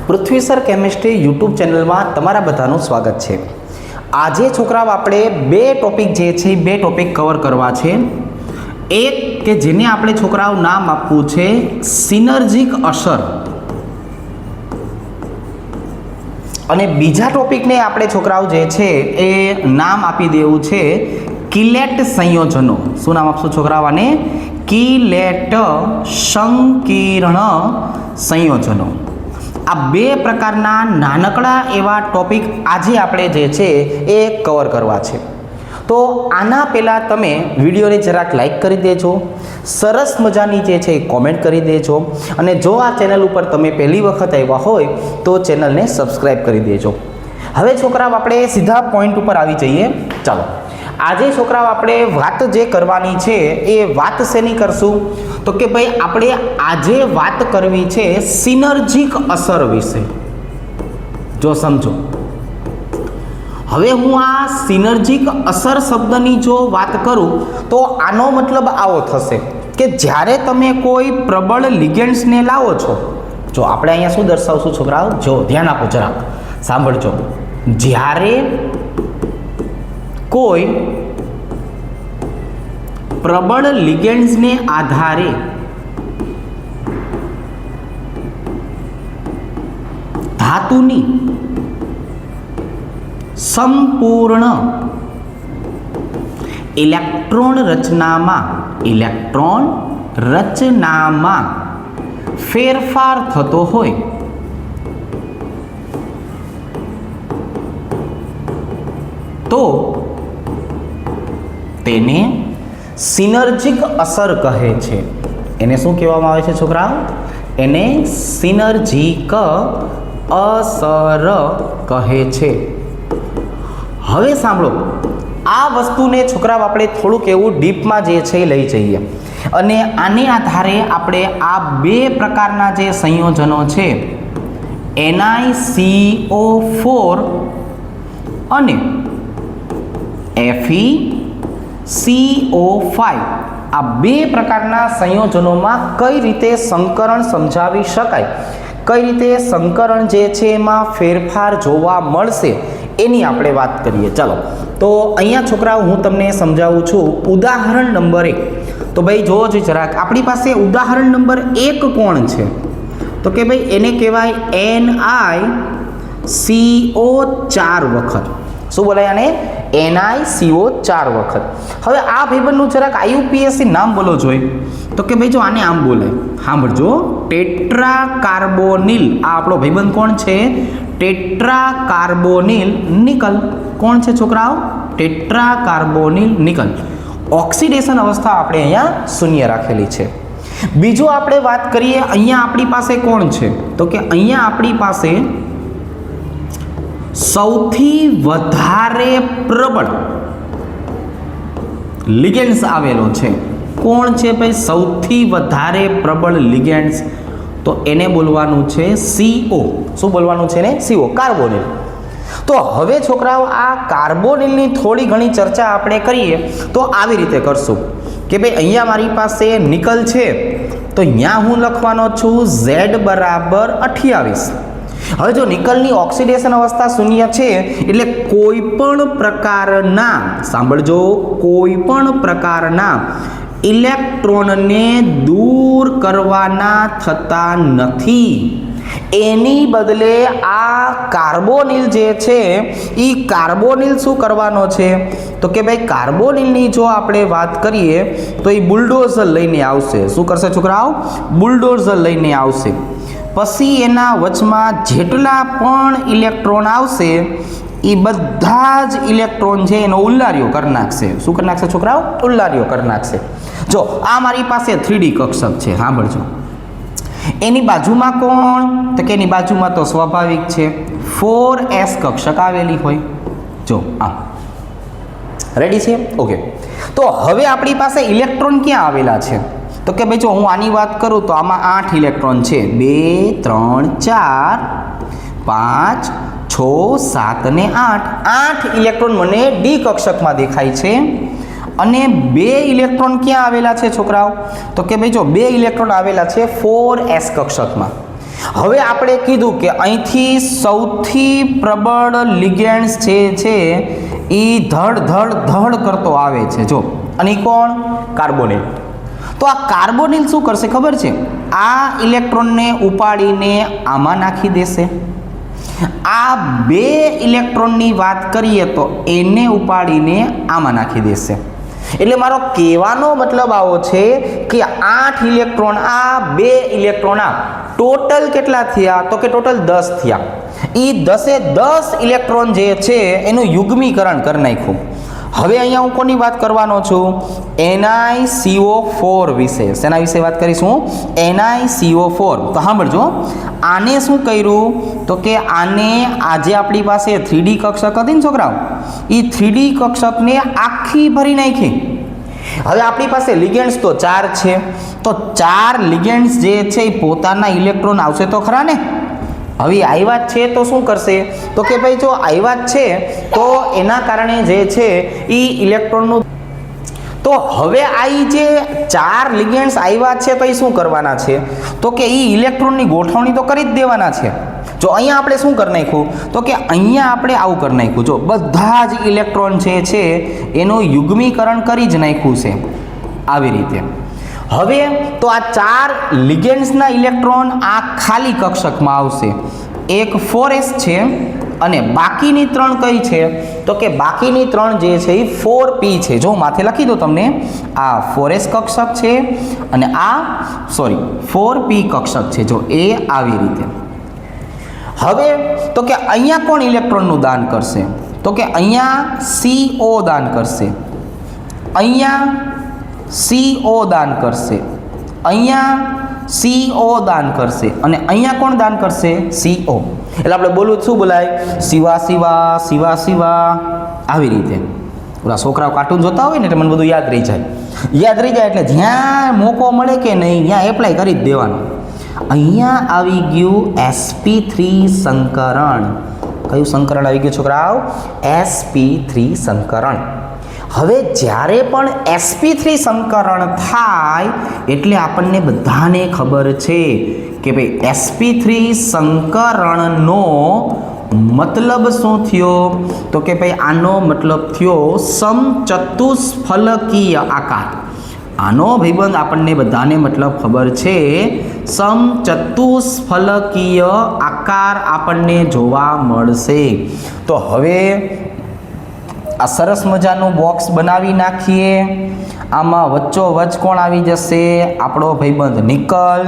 પૃથ્વી sir chemistry YouTube ચેનલમાં તમારા બધાનું સ્વાગત છે। આજે છોકરાઓ આપણે બે ટોપિક જે છે બે ટોપિક કવર કરવા છે। એક કે જેને આપણે છોકરાઓ નામ આપવું છે સિનર્જિક અસર, અને બીજા ટોપિકને આપણે છોકરાઓ જે છે એ નામ આપી દેવું છે કિલેટ સંયોજનો। શું નામ આપશું છોકરાઓ? આને કિલેટ સંકીર્ણ સંયોજનો। આ બે પ્રકારના નાનકડા એવા ટોપિક આજે આપણે જે છે એ કવર કરવા છે। તો આના પહેલાં તમે વિડીયોને જરાક લાઈક કરી દેજો, સરસ મજાની જે છે એ કોમેન્ટ કરી દેજો, અને જો આ ચેનલ ઉપર તમે પહેલી વખત આવ્યા હોય તો ચેનલને સબસ્ક્રાઈબ કરી દેજો। હવે છોકરાઓ આપણે સીધા પોઈન્ટ ઉપર આવી જઈએ। ચાલો, આજે છોકરાઓ આપણે વાત જે કરવાની છે એ વાત શેની કરશું? તો કે ભાઈ આપણે આજે વાત કરવી છે સિનર્જિક અસર વિશે। જો સમજો, હવે હું આ સિનર્જિક અસર શબ્દની જો વાત કરું તો આનો મતલબ આવો થશે કે જ્યારે તમે કોઈ પ્રબળ લિગેન્ડ્સને લાવો છો, જો આપણે અહીંયા શું દર્શાવશું છોકરાઓ? જો ધ્યાન આપો, જરાક સાંભળજો। જ્યારે કોઈ પ્રબળ લિગેન્ડ્સને આધારે ધાતુની સંપૂર્ણ ઇલેક્ટ્રોન રચનામાં ફેરફાર થતો હોય તો તેને સિનર્જિક અસર કહે છે। એને શું કહેવામાં આવે છે છોકરાઓ? એને સિનર્જિક અસર કહે છે। હવે સાંભળો, આ વસ્તુને છોકરાઓ આપણે થોડુંક એવું ડીપમાં જે છે એ લઈ જઈએ, અને આને આધારે આપણે આ બે પ્રકારના જે સંયોજનો છે NiCO4 અને FeCO5, આ બે પ્રકારના સંયોજનોમાં કઈ રીતે સંકરણ સમજાવી શકાય, કઈ રીતે સંકરણ જે છે એમાં ફેરફાર જોવા મળશે એની આપણે વાત કરીએ। ચાલો, તો અહીંયા છોકરાઓ હું તમને સમજાવું છું ઉદાહરણ નંબર 1। તો ભાઈ જોવો જોઈએ જરાક, આપણી પાસે ઉદાહરણ નંબર 1 કોણ છે? તો કે ભાઈ એને કહેવાય NiCO4 વખત। શું બોલાય આને? NiCO4 વખત। હવે આ ભાઈબંધનું જરાક IUPAC નામ બોલો જોઈએ। તો કે ભાઈ જો આને આમ બોલાય, સાંભળજો, ટેટ્રાકાર્બોનિલ। આ આપણો ભાઈબંધ કોણ છે? ટેટ્રાકાર્બોનિલ નિકલ। કોણ છે છોકરાઓ? ટેટ્રાકાર્બોનિલ નિકલ। ઓક્સિડેશન અવસ્થા આપણે અહીંયા શૂન્ય રાખેલી છે। બીજું આપણે વાત કરીએ, અહીંયા આપણી પાસે કોણ છે? તો કે અહીંયા આપણી પાસે સૌથી વધારે પ્રબળ લિગેન્ડ્સ આવેલો છે। કોણ છે ભાઈ સૌથી વધારે પ્રબળ લિગેન્ડ્સ? તો એને બોલવાનું છે CO। શું બોલવાનું છે ને? CO, carbonyl. તો હવે છોકરાઓ આ કાર્બોનિલની થોડી ઘણી ચર્ચા આપણે કરીએ તો આવી રીતે કરશું કે ભાઈ અહીંયા મારી પાસે નિકલ છે, તો અહીંયા હું લખવાનો છું Z બરાબર 28। હવે જો નિકલની ઓક્સિડેશન અવસ્થા શૂન્ય છે એટલે કોઈ પણ પ્રકારના, સાંભળજો, કોઈ પણ પ્રકારના ઇલેક્ટ્રોનને દૂર કરવાના થતા નથી। એની બદલે આ કાર્બોનિલ જે છે એ કાર્બોનિલ શું કરવાનો છે? તો કે ભાઈ કાર્બોનિલની જો આપણે વાત કરીએ તો એ બુલડોઝર લઈને આવશે। શું કરશે છોકરાઓ? બુલડોઝર લઈને આવશે। પછી એના વચમાં જેટલા પણ ઇલેક્ટ્રોન આવશે એ બધા જ ઇલેક્ટ્રોન છે એનો ઉલ્લાર્યો કરી નાખશે। શું કરી નાખશે છોકરાઓ? ઉલ્લાર્યો કરી નાખશે। જો આ મારી પાસે 3D કક્ષક છે, સાંભળજો, એની બાજુમાં કોણ? તો કે એની બાજુમાં તો સ્વાભાવિક છે 4s કક્ષક આવેલી હોય। જો આ રેડી છે? ઓકે, તો હવે આપણી પાસે ઇલેક્ટ્રોન ક્યાં આવેલા છે? તો કે ભાઈ જો હું આની વાત કરું તો આમાં 8 ઇલેક્ટ્રોન છે, 2 3 4 5 6 7 અને 8 ઇલેક્ટ્રોન મને ડી કક્ષકમાં દેખાય છે। અને 2 ઇલેક્ટ્રોન ક્યાં આવેલા છે છોકરાઓ? તો કે ભાઈ જો 2 ઇલેક્ટ્રોન આવેલા છે 4s કક્ષકમાં। હવે આપણે કીધું કે અહીંથી સૌથી પ્રબળ લિગેન્ડ્સ છે એ ધડ ધડ ધડ કરતો આવે છે જો, અને ઈ કોણ? કાર્બોનિલ. તો આ કાર્બોનિલ શું કરશે ખબર છે? આ ઇલેક્ટ્રોનને ઉપાડીને આમાં નાખી દેશે. આ બે ઇલેક્ટ્રોનની વાત કરીએ તો એને ઉપાડીને આમાં નાખી દેશે. એટલે મારો કહેવાનો મતલબ આવો છે કે 8 ઇલેક્ટ્રોન આ 2 ઇલેક્ટ્રોન આ ટોટલ કેટલા થયા? તો કે ટોટલ 10 થયા. એ 10 ઇલેક્ટ્રોન જે છે એનું યુગ્મીકરણ કરી નાખ્યું. હવે અહીંયા હું કોની વાત કરવાનો છું? NiCO4 વિશે. શેના વિશે વાત કરીશું? NiCO4. તો સાંભળજો, આને શું કર્યું? તો કે આને આજે આપણી પાસે 3D કક્ષક હતી ને છોકરાઓ, એ 3D કક્ષકને આખી ભરી નાખી. હવે આપણી પાસે લિગેન્ડ્સ તો 4 છે, તો 4 લિગેન્ડ્સ જે છે એ પોતાના ઇલેક્ટ્રોન આવશે તો ખરા ને? હવે આવ્યા જ છે તો શું કરશે? તો કે ભાઈ જો આવ્યા જ છે તો એના કારણે જે છે એ ઇલેક્ટ્રોનનું, તો હવે આ જે 4 લિગેન્ડ્સ આવ્યા છે તો એ શું કરવાના છે? તો કે એ ઇલેક્ટ્રોનની ગોઠવણી તો કરી જ દેવાના છે. જો અહીંયા આપણે શું કરી નાખ્યું? તો કે અહીંયા આપણે આવું કરી નાખ્યું. જો બધા જ ઇલેક્ટ્રોન જે છે એનું યુગ્મીકરણ કરી જ નાખ્યું છે આવી રીતે. હવે તો આ 4 લિગેન્ડ્સના ઇલેક્ટ્રોન આ ખાલી કક્ષકમાં આવશે. એક 4s છે અને બાકીની 3 કઈ છે? તો કે બાકીની 3 જે છે એ 4p છે. જો માથે લખી દો તમને, આ 4s કક્ષક છે અને આ 4p કક્ષક છે. જો એ આવી રીતે. હવે તો કે અહીંયા કોણ ઇલેક્ટ્રોનનું દાન કરશે? તો કે અહીંયા CO દાન કરશે, અહીંયા CO દાન કરશે, અહીંયા CO દાન કરશે અને અહીંયા કોણ દાન કરશે? CO. એટલે આપણે બોલવું શું બોલાય? શિવા શિવા શિવા શિવા આવી રીતે. ઓલા છોકરાઓ કાર્ટૂન જોતા હોય ને એટલે મને બધું યાદ રહી જાય એટલે જ્યાં મોકો મળે કે નહીં ત્યાં એપ્લાય કરી જ દેવાનું. અહીંયા આવી ગયું sp3 સંકરણ. કયું સંકરણ આવી ગયું છોકરાઓ? sp3 સંકરણ. હવે જ્યારે પણ sp3 સંકરણ થાય એટલે આપણને બધાને ખબર છે કે ભાઈ sp3 સંકરણનો મતલબ શું થયો? તો કે ભાઈ આનો મતલબ થયો સમચતુષ્ફલકીય આકાર. આનો ભાઈબંધ આપણને બધાને મતલબ ખબર છે, સમચતુષ્ફલકીય આકાર આપણને જોવા મળશે. તો હવે આ સરસ મજાનું બોક્સ બનાવી નાખીએ. આમાં વચ્ચોવચ્ચ કોણ આવી જશે? આપણો ભાઈબંધ નિકલ.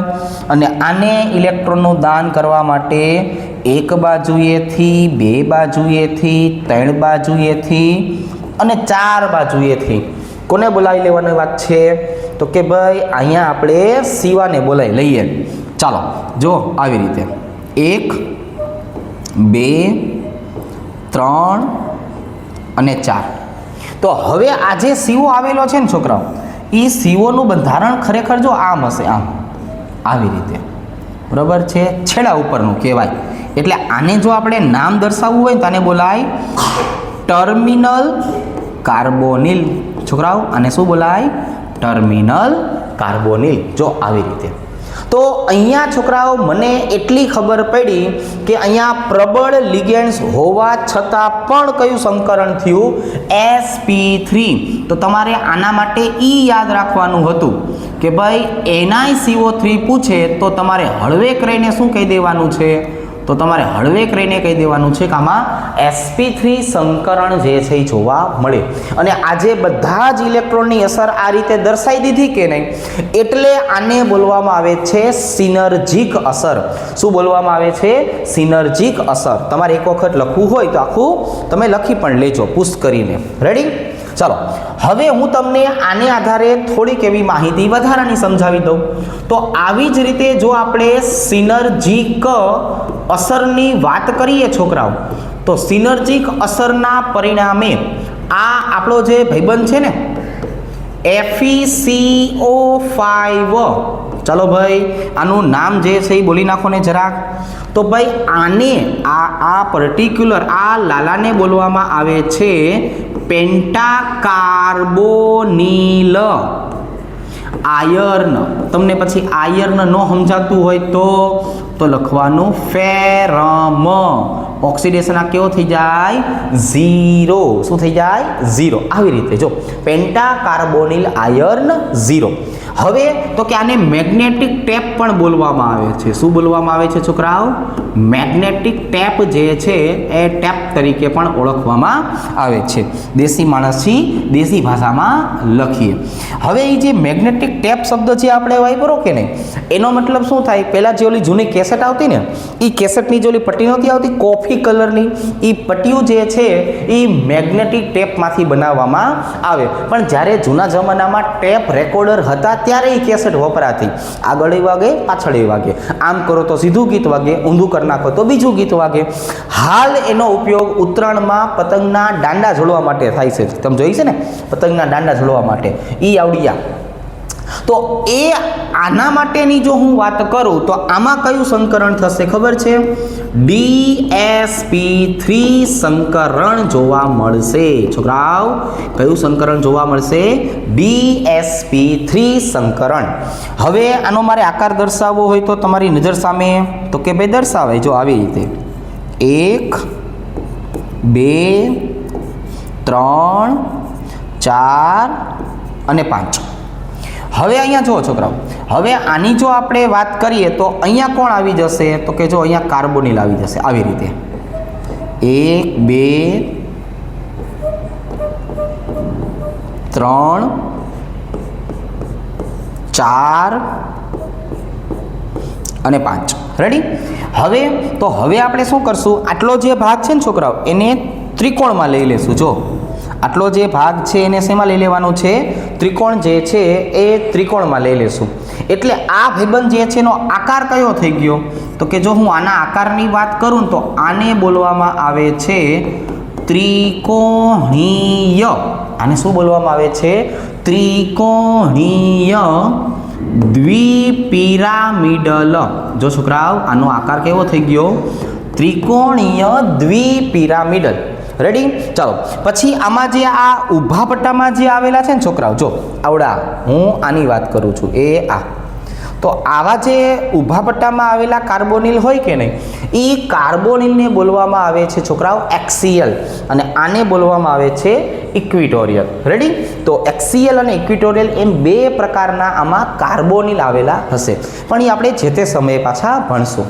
અને આને ઇલેક્ટ્રોનનું દાન કરવા માટે એક બાજુએથી, બે બાજુએથી, 3 બાજુએથી અને 4 બાજુએથી કોને બોલાવી લેવાની વાત છે? તો કે ભાઈ અહીંયા આપણે શિવાને બોલાવી લઈએ. ચાલો જો આવી રીતે 1 2 3 અને 4. તો હવે આ જે CO આવેલો છે ને છોકરાઓ, એ COનું બંધારણ ખરેખર જો આમ હશે, આમ આવી રીતે, બરાબર છે? છેડા ઉપરનું કહેવાય. એટલે આને જો આપણે નામ દર્શાવવું હોય તો આને બોલાય ટર્મિનલ કાર્બોનિલ. છોકરાઓ આને શું બોલાય? Terminal carbonyl. જો આવી રીતે. તો અહીંયા છોકરાઓ મને એટલી ખબર પડી કે અહીંયા પ્રબળ લિગેન્ડ્સ હોવા છતાં પણ કયું સંકરણ થયું? sp3. તો તમારે આના માટે યાદ રાખવાનું હતું કે ભાઈ NiCO3 પૂછે તો તમારે હળવેક રહીને શું કહી દેવાનું છે? તો તમારે હળવેક રહીને કહી દેવાનું છે કે આમાં sp3 સંકરણ જે છે એ જોવા મળે. અને આજે બધા જ ઇલેક્ટ્રોનની અસર આ રીતે દર્શાવી દીધી કે નહીં, એટલે આને બોલવામાં આવે છે સિનર્જિક અસર. શું બોલવામાં આવે છે? સિનર્જિક અસર. તમારે એક વખત લખવું હોય તો આખું તમે લખી પણ લેજો પુશ કરીને. રેડી? ચાલો હવે હું તમને આને આધારે થોડીક એવી માહિતી વધારાની સમજાવી દઉં. તો આવી જ રીતે જો આપણે સિનર્જિક અસરની વાત કરીએ છોકરાઓ, તો સિનર્જિક અસરના પરિણામે આ આપણો જે ભાઈબંધ છે ને FeCO5, ચાલો ભાઈ આનું નામ જે છે એ બોલી નાખો ને જરાક. તો ભાઈ આને આ પર્ટિક્યુલર આ લાલાને બોલવામાં આવે છે પેન્ટાકાર્બોનિલ. આયર્ન. તમને પછી આયર્ન ન સમજાતું હોય તો લખવાનું ફેરમ. ઓક્સિડેશન આ કેવો થઈ જાય? 0. શું થઈ જાય? 0. આવી રીતે જો પેન્ટા કાર્બોનિલ આયર્ન 0. હવે તો કે આને મેગ્નેટિક ટેપ પણ બોલવામાં આવે છે. શું બોલવામાં આવે છે છોકરાઓ? મેગ્નેટિક ટેપ જે છે એ ટેપ તરીકે પણ ઓળખવામાં આવે છે. દેશી માણસથી દેશી ભાષામાં લખીએ. હવે એ જે મેગ્નેટિક ટેપ શબ્દ જે આપણે વાપરો કે નહીં, એનો મતલબ શું થાય? પહેલાં જે ઓલી જૂની કેસેટ આવતી ને, એ કેસેટની જે ઓલી પટ્ટી નહોતી આવતી કોફી કલરની, એ પટ્ટીઓ જે છે એ મેગ્નેટિક ટેપમાંથી બનાવવામાં આવે. પણ જ્યારે જૂના જમાનામાં ટેપ રેકોર્ડર હતા ત્યારે એ કેસેટ વપરાતી. આગળ વાગે પાછળ વાગે, આમ કરો તો સીધું ગીત વાગે, ઊંધું કરી નાખો તો બીજું ગીત વાગે. હાલ એનો ઉપયોગ ઉત્તરાયણમાં પતંગના દાંડા ઝોલવા માટે થાય છે. તમે જોઈ છે ને પતંગના દાંડા ઝોલવા માટે, એ આવડિયા. તો એ આના માટેની જો હું વાત કરું તો આમાં કયું સંકરણ થશે ખબર છે? DsP3 સંકરણ જોવા મળશે. છોકરાઓ કયું સંકરણ જોવા મળશે? DsP3 સંકરણ. હવે આનો મારે આકાર દર્શાવવો હોય તો તમારી નજર સામે તો કે ભાઈ દર્શાવે જો આવી રીતે 1 2 3 4 અને 5. હવે અહીંયા જુઓ છોકરાઓ, હવે આની જો આપણે વાત કરીએ તો અહીંયા કોણ આવી જશે? તો કે જો અહીંયા કાર્બોનિલ આવી જશે આવી રીતે 1 2 3 4 અને 5. રેડી? હવે તો હવે આપણે શું કરશું? આટલો જે ભાગ છે ને છોકરાઓ એને ત્રિકોણમાં લઈ લેશું. જો આટલો જે ભાગ છે એને શેમાં લઈ લેવાનો છે? ત્રિકોણ જે છે એ ત્રિકોણમાં લઈ લેશું. એટલે આ ભાઈબંધ જે છે એનો આકાર કયો થઈ ગયો? તો કે જો હું આના આકારની વાત કરું તો આને બોલવામાં આવે છે ત્રિકોણીય. આને શું બોલવામાં આવે છે? ત્રિકોણીય દ્વિપિરામિડલ. જો છોકરાઓ આનો આકાર કેવો થઈ ગયો? ત્રિકોણીય દ્વિપિરામિડલ. રેડી? ચાલો પછી આમાં જે આ ઊભા પટ્ટામાં જે આવેલા છે ને છોકરાઓ, જો આવડા હું આની વાત કરું છું એ આ. તો આવા જે ઊભા પટ્ટામાં આવેલા કાર્બોનિલ હોય કે નહીં, એ કાર્બોનિલને બોલવામાં આવે છે છોકરાઓ એક્સિયલ, અને આને બોલવામાં આવે છે ઇક્વિટોરિયલ. રેડી? તો એક્સિયલ અને ઇક્વિટોરિયલ એમ બે પ્રકારના આમાં કાર્બોનિલ આવેલા હશે, પણ એ આપણે જે તે સમયે પાછા ભણશું.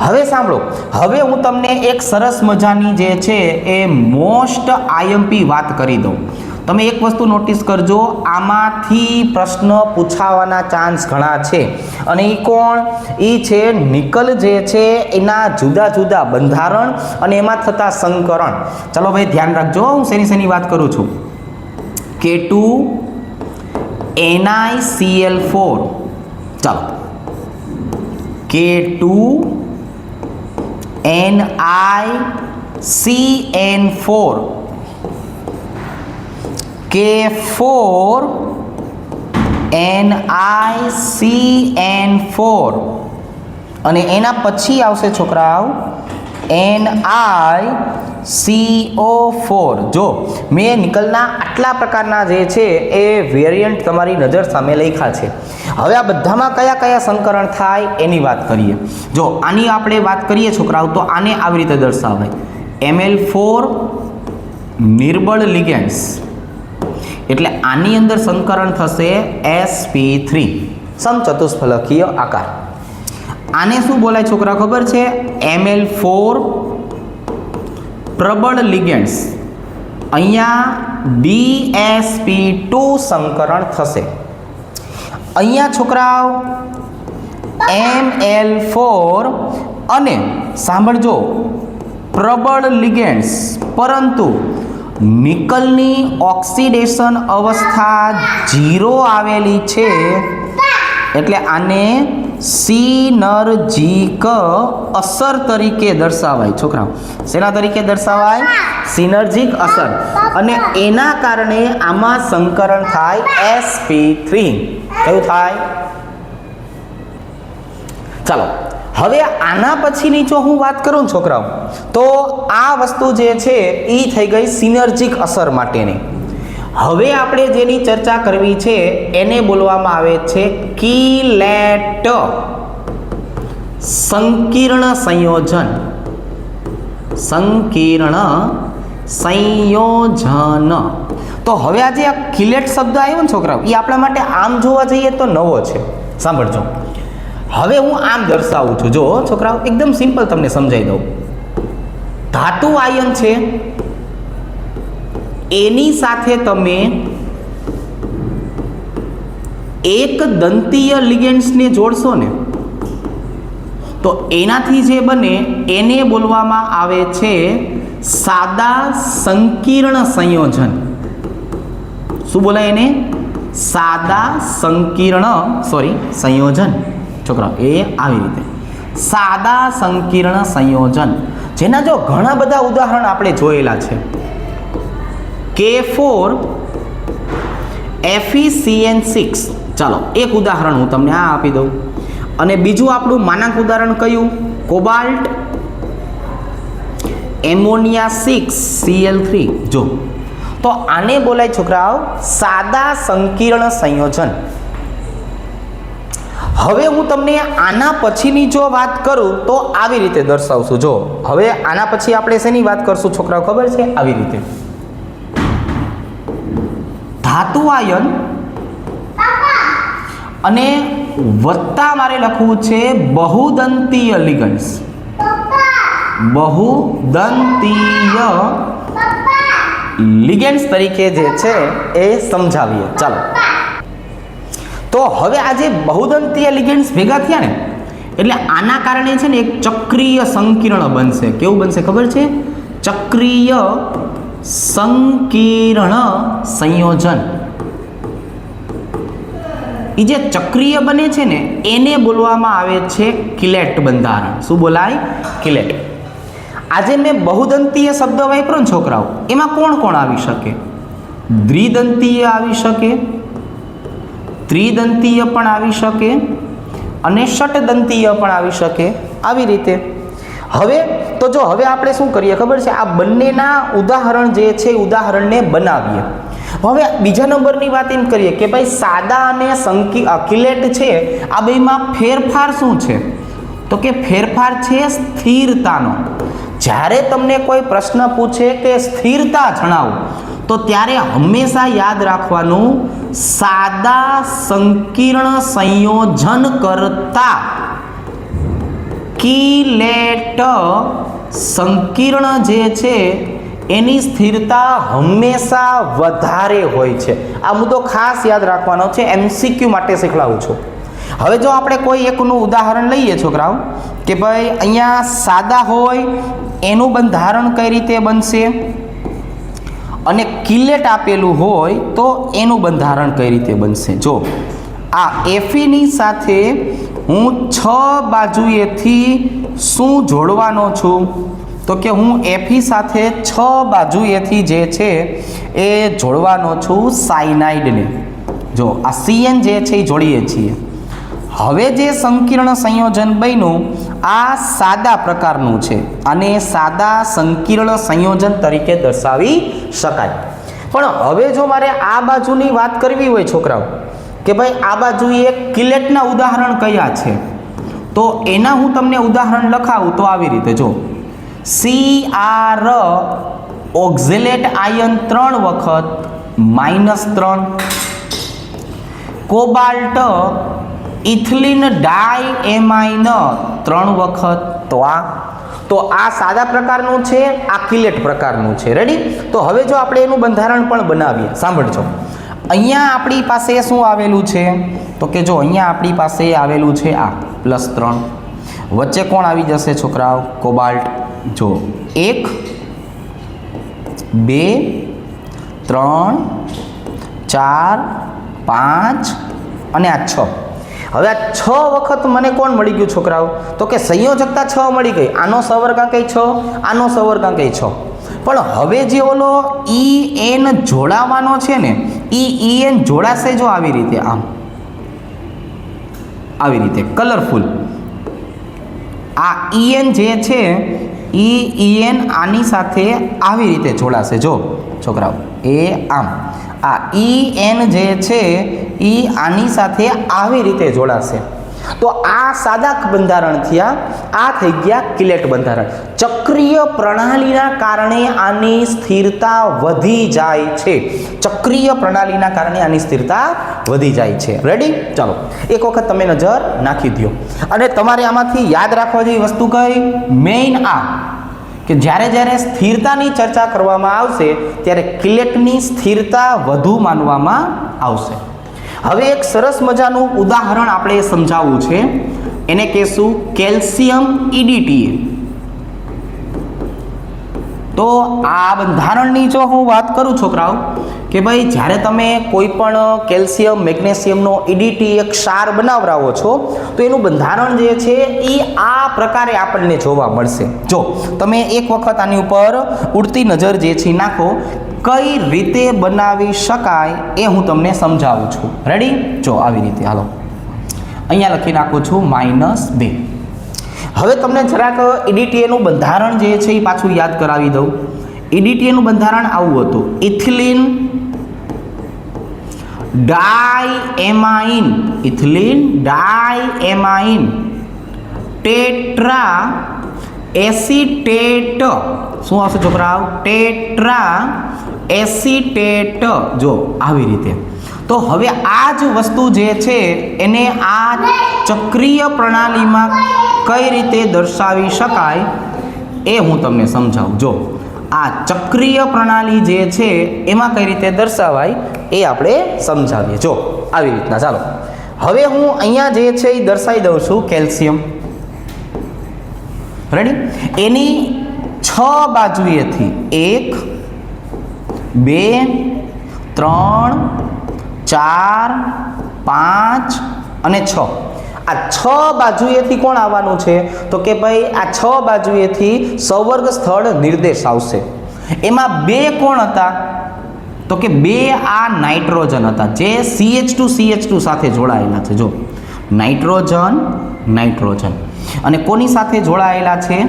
હવે સાંભળો, હવે હું તમને એક સરસ મજાની જે છે એ મોસ્ટ આઈએમપી વાત કરી દઉં. તમે એક વસ્તુ નોટિસ કરજો, આમાંથી પ્રશ્ન પૂછાવાના ચાન્સ ઘણા છે. અને એ કોણ? એ છે નિકલ જે છે એના જુદા જુદા બંધારણ અને એમાં થતા સંકરણ. ચાલો ભાઈ ધ્યાન રાખજો, હું શેની વાત કરું છું. K2 NiCl4. ચાલો K2 NiCN4, K4 NiCN4 અને એના પછી આવશે છોકરાઓ NiCO4. જો મેં નિકલના આટલા પ્રકારના જે છે એ વેરિયન્ટ તમારી નજર સામે લખ્યા છે. હવે આ બધામાં કયા કયા સંકરણ થાય એની વાત કરીએ. જો આની આપણે વાત કરીએ છોકરાઓ તો આને આવી રીતે દર્શાવાય Ml4 નિર્બળ લિગેન્ડ્સ. એટલે આની અંદર સંકરણ થશે sp3 સમચતુષ્ફલકીય આકાર. આને શું બોલાય છોકરા ખબર છે? Ml4 પ્રબળ લિગેન્ડ્સ. અહીંયા DsP2 સંકરણ થશે. અહીંયા છોકરાઓ Ml4 અને સાંભળજો પ્રબળ લિગેન્ડ્સ, પરંતુ નિકલની ઓક્સિડેશન અવસ્થા 0 આવેલી છે, એટલે આને સિનર્જિક અસર તરીકે દર્શાવાય. છોકરાઓ શેના તરીકે દર્શાવાય? સિનર્જિક અસર. અને એના કારણે આમાં સંકરણ થાય sp3. કયું થાય? ચાલો હવે આના પછીની જો હું વાત કરું છોકરાઓ તો આ વસ્તુ જે છે એ થઈ ગઈ સિનર્જિક અસર માટેની. હવે આપણે જેની ચર્ચા કરવી છે એને બોલવામાં આવે છે કિલેટ સંકીર્ણ સંયોજન. સંકીર્ણ સંયોજન. તો હવે આજે આ કિલેટ શબ્દ આવ્યો ને છોકરાઓ, એ આપણા માટે આમ જોવા જઈએ તો નવો છે. સાંભળજો, હવે હું આમ દર્શાવું છું. જો છોકરાઓ, એકદમ સિમ્પલ તમને સમજાવી દઉં. ધાતુ આયન છે, એની સાથે તમે એક દંતીય લિગેન્ડ્સને જોડશો ને, તો એનાથી જે બને એને બોલવામાં આવે છે સાદા સંકીર્ણ સંયોજન. શું બોલાય એને? સાદા સંકીર્ણ સંયોજન. છોકરા, એ આવી રીતે સાદા સંકીર્ણ સંયોજન, જેના જો ઘણા બધા ઉદાહરણ આપણે જોયેલા છે. K4 FeCN6. ચાલો એક ઉદાહરણ હું તમને આ આપી દઉં. અને બીજું આપણું માનાંક ઉદાહરણ કયું? Cobalt ammonia 6Cl3. જો તો આને બોલાય છોકરાઓ સાદા સંકીર્ણ સંયોજન. હવે હું તમને આના પછીની જો વાત કરું તો આવી રીતે દર્શાવશું. જો હવે આના પછી આપણે શેની વાત કરશું છોકરાઓ ખબર છે? આવી રીતે ધાતુ આયન અને વત્તા મારે લખવું છે બહુદંતીય લિગન્ડ્સ. બહુદંતીય લિગેન્ડ્સ તરીકે જે છે એ સમજાવીએ. ચાલો, તો હવે આ જે બહુદંતીય લિગેન્ડ્સ ભેગા થયા ને, એટલે આના કારણે છે ને એક ચક્રીય સંકીર્ણ બનશે. કેવું બનશે ખબર છે? ચક્રીય સંકીર્ણ સંયોજન. એ જે ચક્રીય બને છે ને એને બોલવામાં આવે છે કિલેટ બંધારણ. શું બોલાય? કિલેટ. આજે મેં બહુદંતીય શબ્દ વાપર્યો ને છોકરાઓ, એમાં કોણ કોણ આવી શકે? દ્વિદંતીય આવી શકે, ત્રિદંતીય પણ આવી શકે અને ષટદંતીય પણ આવી શકે. આવી રીતે હવે તો જો હવે આપણે શું કરીએ ખબર છે? આ બંનેના ઉદાહરણ જે છે ઉદાહરણને બનાવીએ. હવે બીજા નંબરની વાત એમ કરીએ કે ભાઈ સાદા અને કિલેટ છે, આ બેમાં ફેરફાર શું છે? તો કે ફેરફાર છે સ્થિરતાનો. જ્યારે તમને કોઈ પ્રશ્ન પૂછે કે સ્થિરતા જણાવો, તો ત્યારે હંમેશા યાદ રાખવાનું સાદા સંકીર્ણ સંયોજન કરતા કિલેટ સંકીર્ણ જે છે એની સ્થિરતા હંમેશા વધારે હોય છે. આ મુદ્દો ખાસ યાદ રાખવાનો છે, MCQ માટે શીખવાડું છું. હવે જો આપણે કોઈ એકનું ઉદાહરણ લઈએ છોકરાઓ કે ભાઈ અહીંયા સાદા હોય એનું બંધારણ કઈ રીતે બનશે, અને કિલેટ આપેલું હોય તો એનું બંધારણ કઈ રીતે બનશે. જો આ Feની સાથે હું 6 બાજુએથી શું જોડવાનો છું? તો કે હું Fe સાથે 6 બાજુએથી જે છે એ જોડવાનો છું સાયનાઇડને. જો આ Cn જે છે એ જોડીએ છીએ. હવે જે સંકીર્ણ સંયોજન બન્યું આ સાદા પ્રકારનું છે, અને સાદા સંકીર્ણ સંયોજન તરીકે દર્શાવી શકાય. પણ હવે જો મારે આ બાજુની વાત કરવી હોય છોકરાઓ કે ભાઈ આ બાજુ એક કિલેટના ઉદાહરણ કયા છે, તો એના હું તમને ઉદાહરણ લખાવું તો આવી રીતે. જો Cr ઓક્ઝેલેટ આયન 3 વખત -3, કોબાલ્ટ ઇથિલિન ડાયએમાઇન 3 વખત. તો આ સાદા પ્રકારનું છે, આ કિલેટ પ્રકારનું છે. રેડી? તો હવે જો આપણે એનું બંધારણ પણ બનાવીએ. સાંભળજો, અહીંયા આપણી પાસે શું આવેલું છે? તો કે જો અહીંયા આપણી પાસે આવેલું છે આ +3. વચ્ચે કોણ આવી જશે છોકરાઓ? કોબાલ્ટ. જો 1 2 3 4 5 અને આ 6. હવે આ 6 વખત મને કોણ મળી ગયું છોકરાઓ? તો કે સંયોજકતા 6 મળી ગઈ. આનો સવર્ગાંક 6, આનો સવર્ગાંક 6. પણ હવે જે ઓલો En જોડાવાનો છે ને, En જોડાશે જો આવી રીતે, આમ આવી રીતે કલરફુલ. આ En જે છે EN આની સાથે આવી રીતે જોડાશે. જો છોકરાઓ, એ આમ, આ EN જે છે એ આની સાથે આવી રીતે જોડાશે. તો આ સાદા બંધારણ થયા, આ થઈ ગયા કિલેટ બંધારણ. ચક્રીય પ્રણાલીના કારણે આની સ્થિરતા વધી જાય છે. ચક્રીય પ્રણાલીના કારણે આની સ્થિરતા વધી જાય છે. રેડી? ચાલો એક વખત તમે નજર નાખી દો. અને તમારે આમાંથી યાદ રાખવા જેવી વસ્તુ કઈ? મેઇન આ કે જ્યારે જ્યારે સ્થિરતાની ચર્ચા કરવામાં આવશે ત્યારે કિલેટની સ્થિરતા વધુ માનવામાં આવશે. હવે એક સરસ મજાનું ઉદાહરણ આપણે સમજાવવું છે. એને કહેશું કેલ્શિયમ EDTA. તો આ બંધારણની જો હું વાત કરું છોકરાઓ કે ભાઈ જ્યારે તમે કોઈ પણ કેલ્શિયમ મેગ્નેશિયમનો EDTA એક ક્ષાર બનાવરાવો છો તો એનું બંધારણ જે છે એ આ પ્રકારે આપણને જોવા મળશે. જો તમે એક વખત આની ઉપર ઉડતી નજર જે છે નાખો, કઈ રીતે બનાવી શકાય એ હું તમને સમજાવું છું. રેડી? જો આવી રીતે. હાલો અહીંયા લખી નાખું છું -2. હવે તમને જરાક EDTA નું બંધારણ જે છે એ પાછું યાદ કરાવી દઉં. EDTA નું બંધારણ આવું હતું: ઇથિલિન ડાયએમાઇન, ઇથિલિન ડાયએમાઇન ટેટ્રા એસિટેટ. શું આવશે છોકરાઓ? Tetra acetate. જો આવી રીતે. તો હવે આ જ વસ્તુ જે છે એને આ ચક્રીય પ્રણાલીમાં કઈ રીતે દર્શાવી શકાય એ હું તમને સમજાવું. જો આ ચક્રીય પ્રણાલી જે છે એમાં કઈ રીતે દર્શાવાય એ આપણે સમજાવીએ. જો આવી રીતના. ચાલો હવે હું અહીંયા જે છે એ દર્શાવી દઉં છું કેલ્શિયમ. રેડી? એની 6 બાજુએથી 1 2 3 4 5 અને 6 આ 6 બાજુએથી કોણ આવવાનું છે? તો કે ભાઈ આ 6 બાજુએથી સંવર્ગ સ્થળ નિર્દેશ આવશે. એમાં 2 કોણ હતા? તો કે 2 આ નાઇટ્રોજન હતા જે CH2 સાથે જોડાયેલા છે. જો નાઇટ્રોજન નાઇટ્રોજન અને કોની સાથે જોડાયેલા છે?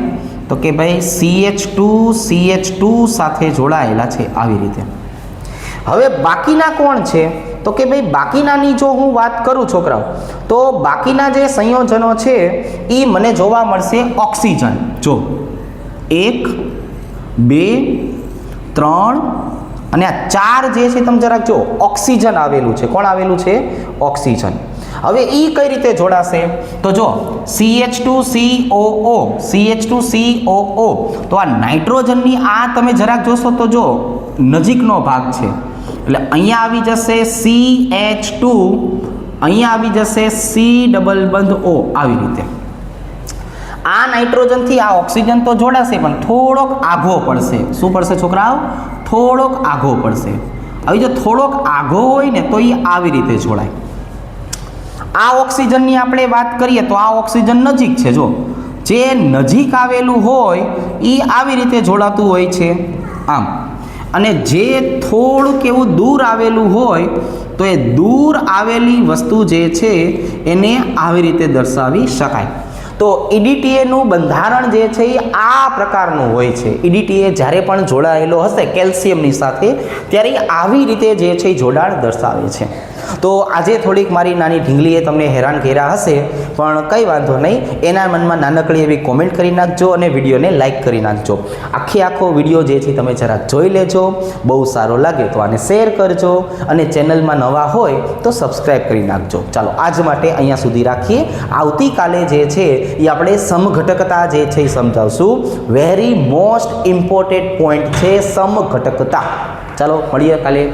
તો કે ભાઈ CH2 સાથે જોડાયેલા છે. આવી રીતે. હવે બાકીના કોણ છે? તો કે ભાઈ બાકીનાની જો હું વાત કરું છોકરાઓ તો બાકીના જે સંયોજનો છે એ મને જોવા મળશે ઓક્સિજન. જો 1 2 3 અને આ 4 જે છે તમે જરાક જો ઓક્સિજન આવેલું છે. કોણ આવેલું છે? ઓક્સિજન. હવે એ કઈ રીતે જોડાશે? તો જો CH2COO તો આ નાઇટ્રોજનની આ તમે જરાક જોશો તો જો નજીકનો ભાગ છે એટલે અહીંયા આવી જશે CH2, અહીંયા આવી જશે C ડબલ બંધ O. આવી રીતે આ નાઇટ્રોજનથી આ ઓક્સિજન તો જોડાશે પણ થોડોક આઘો પડશે. શું પડશે છોકરાઓ? થોડોક આઘો પડશે. હવે જો થોડોક આઘો હોય ને તો એ આવી રીતે જોડાય. આ ઓક્સિજનની આપણે વાત કરીએ તો આ ઓક્સિજન નજીક છે. જો જે નજીક આવેલું હોય એ આવી રીતે જોડાતું હોય છે આમ, અને જે થોડુંક એવું દૂર આવેલું હોય તો એ દૂર આવેલી વસ્તુ જે છે એને આવી રીતે દર્શાવી શકાય. તો EDTA નું બંધારણ જે છે એ આ પ્રકારનું હોય છે. EDTA જ્યારે પણ જોડાયેલો હશે કેલ્શિયમની સાથે ત્યારે આવી રીતે જે છે એ જોડાણ દર્શાવે છે. તો આજે થોડીક મારી નાની ઢીંગલીએ તમને હેરાન કર્યા હશે પણ કંઈ વાંધો નહીં. એના મનમાં નાનકડી એવી કોમેન્ટ કરી નાખજો અને વિડીયોને લાઇક કરી નાખજો. આખો વિડીયો જે છે તમે જરા જોઈ લેજો. બહુ સારો લાગે તો આને શેર કરજો અને ચેનલમાં નવા હોય તો સબસ્ક્રાઈબ કરી નાખજો. ચાલો આજ માટે અહીંયા સુધી રાખીએ. આવતીકાલે જે છે એ આપણે સમઘટકતા જે છે એ સમજાવશું. વેરી મોસ્ટ ઇમ્પોર્ટન્ટ પોઈન્ટ છે સમઘટકતા. ચાલો મળીએ કાલે.